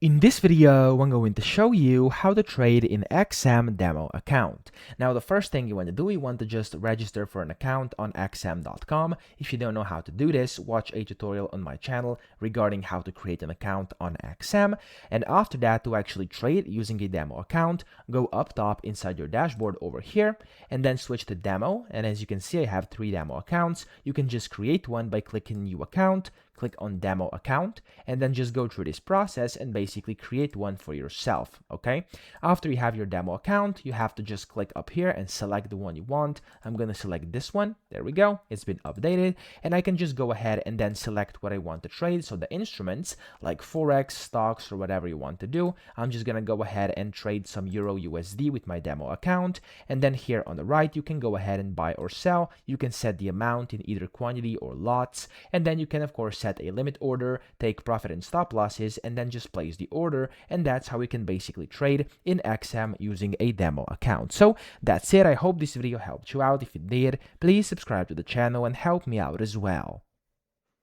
In this video, I'm going to show you how to trade in XM demo account. Now, the first thing you want to do, you want to just register for an account on xm.com. If you don't know how to do this, watch a tutorial on my channel regarding how to create an account on XM. And after that, to actually trade using a demo account, go up top inside your dashboard over here, and then switch to demo. And as you can see, I have 3 demo accounts. You can just create one by clicking new account, click on demo account, and then just go through this process and basically create one for yourself. Okay, after you have your demo account, you have to just click up here and select the one you want. I'm gonna select this one. There we go, it's been updated, and I can just go ahead and then select what I want to trade. So the instruments like forex, stocks, or whatever you want to do, I'm just gonna go ahead and trade some euro USD with my demo account. And then here on the right, you can go ahead and buy or sell. You can set the amount in either quantity or lots, and then you can of course set a limit order, take profit and stop losses, and then just place the order. And that's how we can basically trade in XM using a demo account. So that's it. I hope this video helped you out. If it did, please subscribe to the channel and help me out as well.